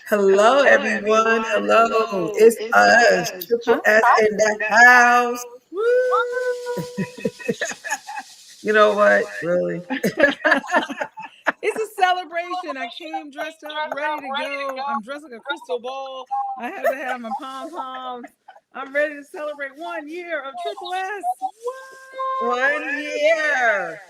Hello, everyone. Hello. It's us, Triple S in the house. Woo! You know what? Really? It's a celebration. I came dressed up, ready to go. I'm dressed like a crystal ball. I had to have my pom poms. I'm ready to celebrate 1 year of Triple S. One year.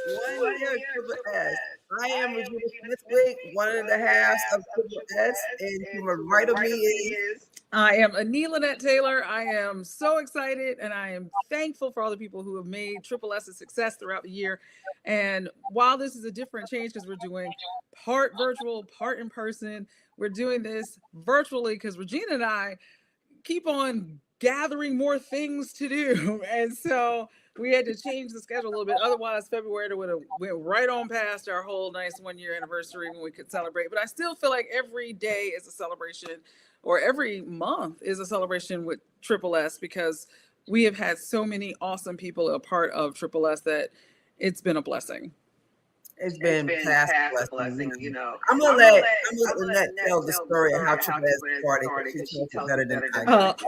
One What? year, Triple S. I am Regina Smithwick, one of the halves of Triple S, and to my right of me is. I am Anila Taylor. I am so excited and I am thankful for all the people who have made Triple S a success throughout the year. And while this is a different change because we're doing part virtual, part in person, we're doing this virtually because Regina and I keep on gathering more things to do. And so we had to change the schedule a little bit. Otherwise, February would have went right on past our whole nice 1 year anniversary when we could celebrate. But I still feel like every day is a celebration, or every month is a celebration with Triple S, because we have had so many awesome people a part of Triple S that it's been a blessing. It's been past blessing. I'm gonna let tell the story of how Triple S started because she tells it better than I can.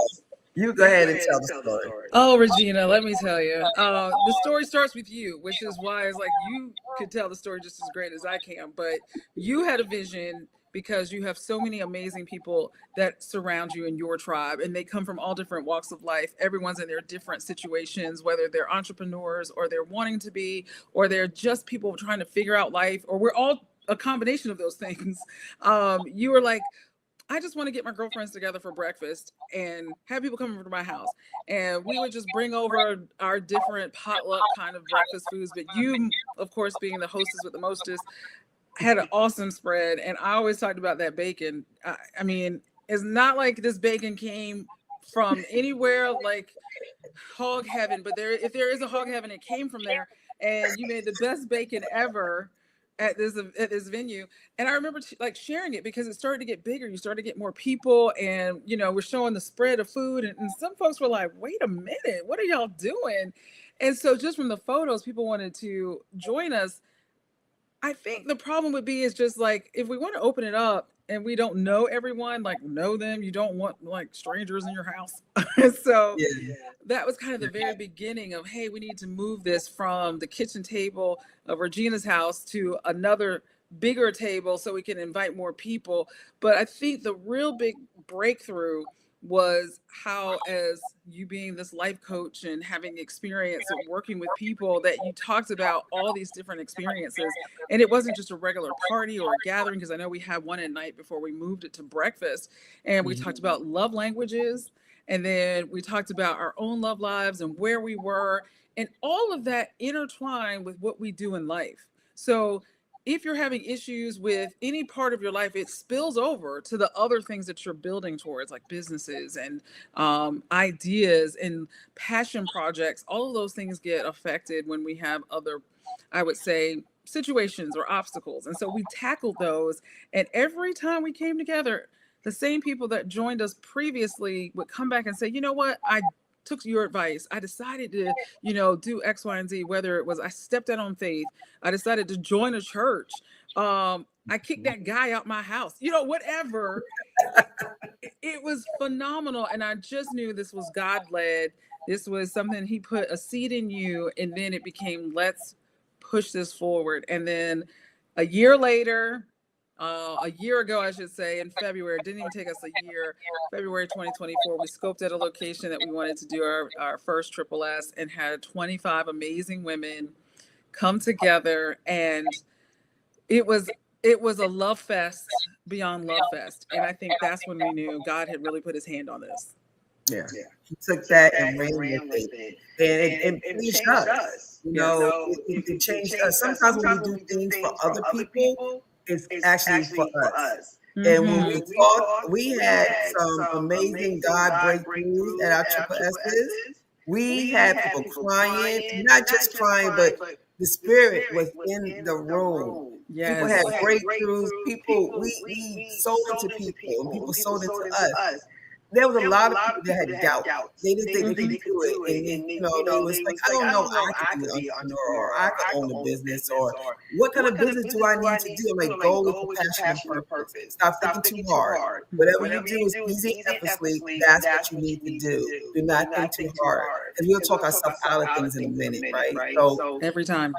You go ahead and tell the story. Oh, Regina, let me tell you. The story starts with you, which is why it's like you could tell the story just as great as I can. But you had a vision because you have so many amazing people that surround you in your tribe, and they come from all different walks of life. Everyone's in their different situations, whether they're entrepreneurs or they're wanting to be, or they're just people trying to figure out life, or we're all a combination of those things. You were like, I just want to get my girlfriends together for breakfast and have people come over to my house. And we would just bring over our different potluck kind of breakfast foods. But you, of course, being the hostess with the mostest, had an awesome spread. And I always talked about that bacon. I mean, it's not like this bacon came from anywhere like hog heaven, but if there is a hog heaven, it came from there. And you made the best bacon ever at this venue. And I remember like sharing it because it started to get bigger. You started to get more people, and we're showing the spread of food, and some folks were like, wait a minute, what are y'all doing? And so just from the photos, people wanted to join us. I think the problem would be is just like, if we want to open it up and we don't know everyone, like know them, you don't want like strangers in your house. So Yeah. that was kind of the very beginning of, hey, we need to move this from the kitchen table of Regina's house to another bigger table so we can invite more people. But I think the real big breakthrough was how, as you being this life coach and having experience of working with people, that you talked about all these different experiences. And it wasn't just a regular party or a gathering, because I know we had one at night before we moved it to breakfast. And we talked about love languages. And then we talked about our own love lives and where we were, and all of that intertwined with what we do in life. So if you're having issues with any part of your life, it spills over to the other things that you're building towards, like businesses and ideas and passion projects. All of those things get affected when we have other, I would say, situations or obstacles. And so we tackled those. And every time we came together, the same people that joined us previously would come back and say, you know what, I took your advice. I decided to, do X, Y, and Z, whether it was I stepped out on faith, I decided to join a church. I kicked that guy out my house, whatever. It was phenomenal. And I just knew this was God led. This was something he put a seed in you. And then it became, let's push this forward. And then a year later, a year ago, I should say, in February, it didn't even take us a year, February 2024, we scoped out a location that we wanted to do our first Triple S, and had 25 amazing women come together. And it was a love fest beyond love fest. And I think that's when we knew God had really put his hand on this. Yeah. He took that and ran with it. And it changed us. It changed us. Sometimes when we do things for other people, it's actually for us. And when we talked, we had some amazing God breakthroughs at our Triple S's. We had people crying, not just crying, but the spirit was in the room. Yes. People had breakthroughs. We sold into people, and people sold into us. there was a lot of people that had doubt. They didn't think they could do it, and they, they was like, I don't know, I could be an entrepreneur, or I could own a business, or what kind of business do I need to do? I'm like, go with the passion and purpose. Stop thinking too hard. Whatever you do is easy and effortlessly. That's what you need to do. Do not think too hard, because we'll talk ourselves out of things in a minute, right? So Every time.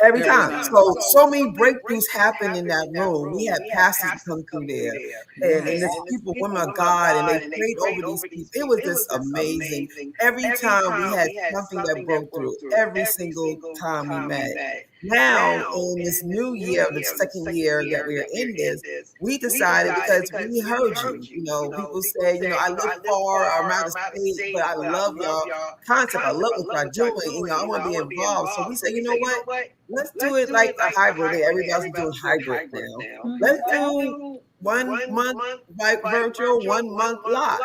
every time. So many breakthroughs happen in that room. We had pastors come through there, and Yes. there's people, women of God, and they prayed over these people. It was just amazing. Every time we had something that broke through, every single time we met. Now, in this new year, the second year that we're in this, we decided, because we heard you. People say, I live far, I'm out of state, but I love y'all concept. I love what y'all doing. I want to be involved. So we said, you know what? Let's do it like a hybrid. Everybody's doing hybrid now. Let's do 1 month like virtual, 1 month live.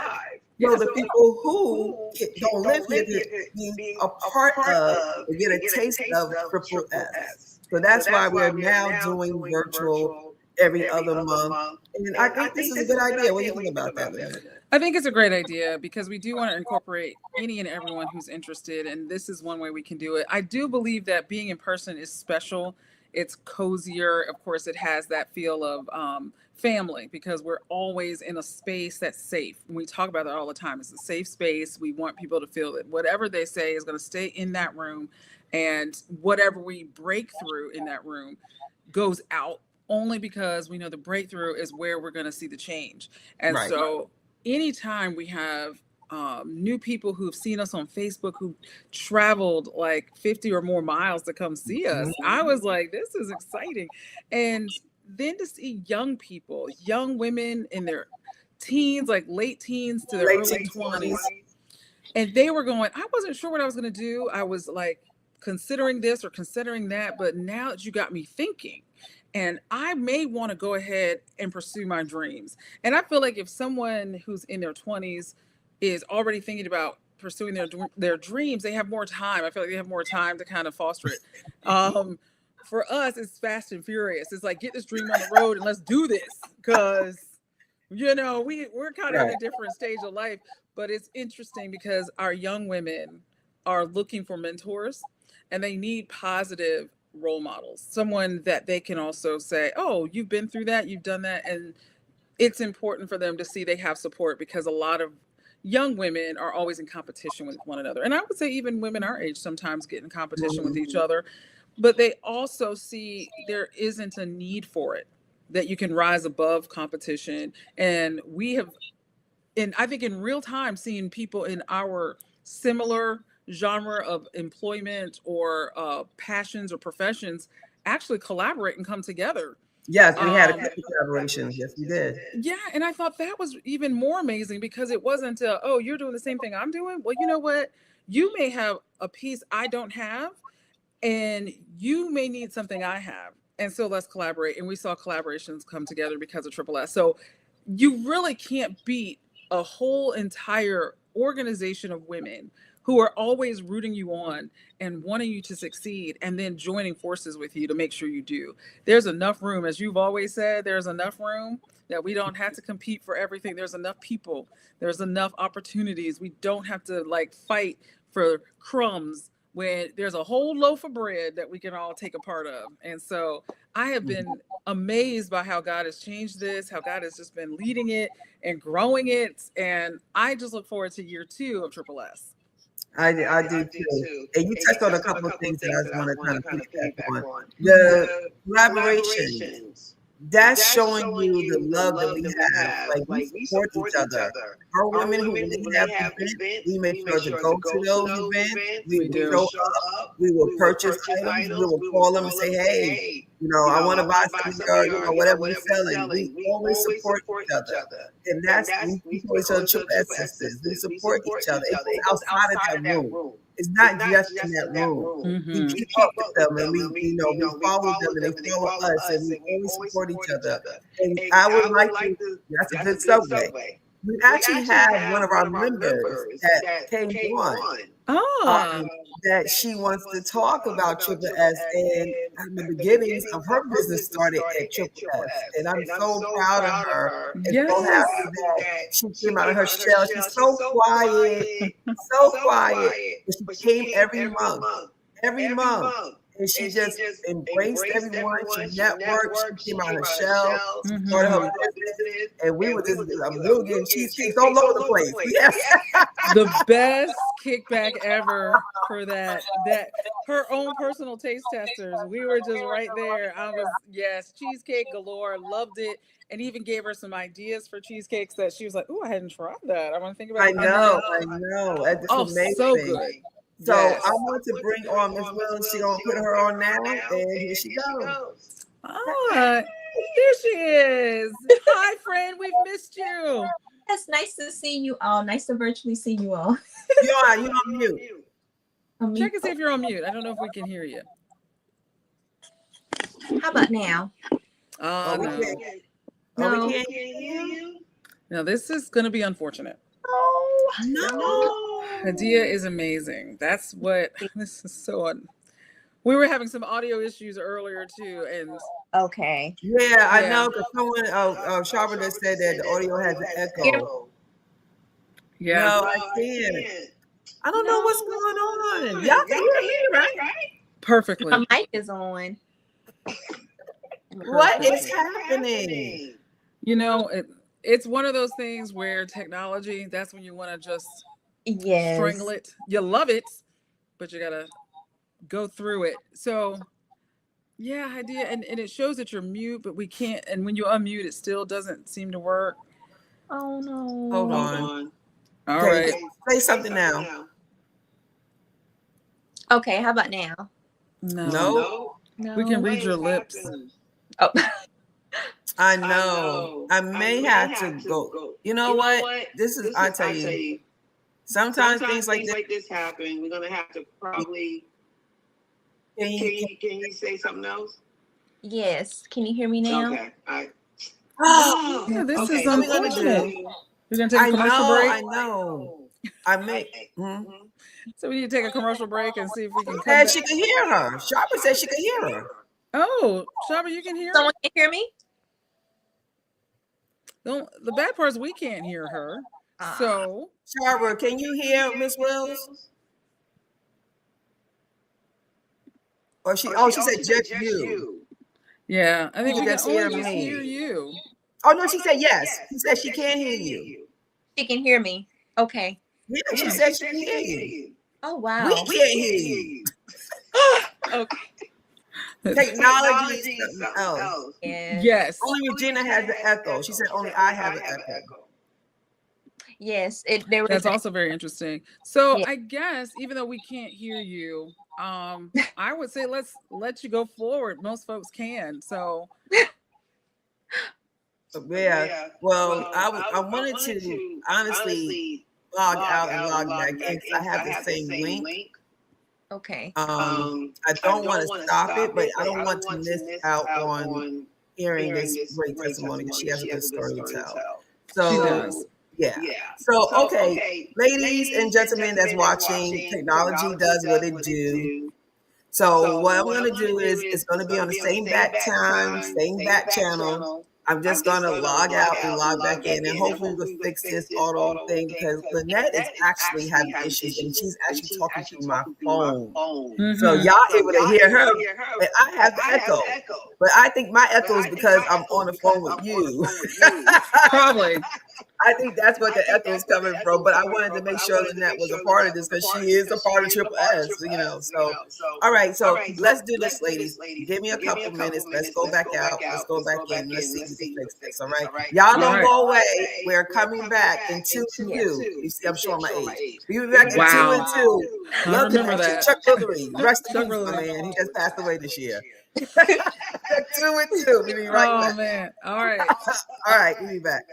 The people who don't live here to be a part of or get a taste of Triple S. So that's why we're now doing virtual every other month. And I think this is a good idea. What do you think about that, Lynette? I think it's a great idea because we do want to incorporate any and everyone who's interested, and this is one way we can do it. I do believe that being in person is special. It's cozier. Of course, it has that feel of family because we're always in a space that's safe. And we talk about that all the time. It's a safe space. We want people to feel that whatever they say is going to stay in that room, and whatever we break through in that room goes out only because we know the breakthrough is where we're going to see the change. And so anytime we have new people who've seen us on Facebook who traveled like 50 or more miles to come see us, I was like, this is exciting. And then to see young people, young women in their teens, like late teens to their early 20s, and they were going, I wasn't sure what I was going to do. I was like considering this or considering that, but now that you got me thinking, and I may want to go ahead and pursue my dreams. And I feel like if someone who's in their 20s is already thinking about pursuing their dreams, they have more time. I feel like they have more time to kind of foster it. For us, it's fast and furious. It's like, get this dream on the road and let's do this. Because, we're kind of in a different stage of life. But it's interesting because our young women are looking for mentors and they need positive role models, someone that they can also say, oh, you've been through that, you've done that. And it's important for them to see they have support because a lot of young women are always in competition with one another. And I would say even women our age sometimes get in competition with each other, but they also see there isn't a need for it, that you can rise above competition. And I think in real time, seeing people in our similar genre of employment or passions or professions actually collaborate and come together. Yes, we had a couple collaborations. Yes, we did. Yeah, and I thought that was even more amazing because it wasn't, oh, you're doing the same thing I'm doing. Well, you know what? You may have a piece I don't have, and you may need something I have. And so let's collaborate. And we saw collaborations come together because of Triple S. So you really can't beat a whole entire organization of women who are always rooting you on and wanting you to succeed and then joining forces with you to make sure you do. There's enough room, as you've always said, there's enough room that we don't have to compete for everything. There's enough people. There's enough opportunities. We don't have to fight for crumbs when there's a whole loaf of bread that we can all take a part of. And so I have been amazed by how God has changed this, how God has just been leading it and growing it. And I just look forward to year 2 of Triple S. I do too. And you touched on a couple of things that I just want to kind of piggyback on. The collaborations. That's showing you the love that we have. Like, we support each other. Our women who really have events, we make sure to go to those events. We show up. We will purchase items. We will call them and say, hey, I want to buy some of your, whatever you're selling. We always support each other. And that's, we call each other Triple S sisters. We support each other. It's outside of that room. It's not just in that room. We keep up with them, and we follow them, and they follow us, and we always support each other. And I would like to. That's a good segue. we actually have one of our members that came on. Ah, That she wants to talk about Triple S, and the beginnings of her business started at Triple S. And I'm so proud of her and so yes. happy that she came out of her shell. She's so quiet, but she came every month. And she just embraced everyone. She networked. She came out of her shell. She started her Mhm. business. And we were just, we were getting cheesecakes all over the place. Yes. The best kickback ever for that her own personal taste testers. We were just right there. I was, yes, cheesecake galore, loved it, and even gave her some ideas for cheesecakes that she was like, "Oh, I hadn't tried that. I want to think about I it." And then, know. It's oh, so amazing. good. So Yes. I want to bring on Miss Wills. She gonna put her on now, and here she goes. Ah, there she is. Hi, friend. We've missed you. It's nice to see you all. Nice to virtually see you all. You on mute. Check and see if you're on mute. I don't know if we can hear you. How about now? Oh, we no. can't. No. We can't hear you. Now, this is going to be unfortunate. Oh, No. Hadia is amazing. That's what this is so. We were having some audio issues earlier too, and okay. Yeah, I Yeah. know because someone, Sharper just said that the audio has an echo. yeah, No, I can't. I don't know what's going on. Y'all can hear me, right? perfectly. My mic is on. What is happening? You know, it's one of those things where technology. That's when you want to just Yes. strangle it. You love it, but you gotta go through it. So. Yeah, Hadia, and it shows that you're mute, but we can't. And when you unmute, it still doesn't seem to work. Oh no. Hold on. All Okay, right. say something now. Okay, how about now? No. No. We can read your lips. Oh. I know. I may have to go. You know what? This is, I tell you, sometimes things like this happen. We're gonna have to probably. Can you, Can you say something else? Yes. Can you hear me now? Okay. oh, Yeah, this Okay, is so unfortunate. We're gonna take a commercial break. I know. I may. So we need to take a commercial break and see if we can come And back. she can hear her. Sharper said she could hear her. Oh, Shaba, you can hear Someone can hear me? her? The bad part is we can't hear her. So Sharper, can you hear Miss Wills? Or she said just you. yeah, I think we can just hear only just me. hear you. Oh no, she said yes. She said she can't hear you. She can hear me. Okay. Yeah, she said she can hear you. Oh wow. We can't hear you. Okay. Technology is something else. Yes. Only Regina has the echo. She said only I have an echo. Yes. There was That's also very interesting. So Yeah. I guess even though we can't hear you, I would say let's let you go forward. Most folks can. So Yeah. Well, I wanted to honestly log out and log back in because I have the same link. Okay. I don't want to stop it, but I don't want to miss out on hearing this great testimony because she has a good story to tell. So she does. Yeah. So okay, ladies and gentlemen that's watching, technology does what it do. So what I'm going to do is it's going to be on the same back time, same back channel. I'm just going to log out and log back in, and hopefully we'll fix this auto thing because Lynette is actually having issues, and she's actually talking through my phone. So y'all able to hear her, and I have the echo. But I think my echo is because I'm on the phone with you. Probably. I think that's what the echo is coming from. But I wanted to make sure Lynette was a part of this because she is a part of Triple S, you know. So, all right. So let's do this, ladies. Give me a couple minutes. Let's go back out. Let's go back in. Let's see if we can fix this. All right. Y'all don't go away. We're coming back in 2 and 2. You see, I'm showing my age. We'll be back in 2 and 2. I remember that. Chuck Willery. Rest in peace, my man. He just passed away this year. 2 and 2. We'll be right back. Oh man. All right. All right. We'll be back.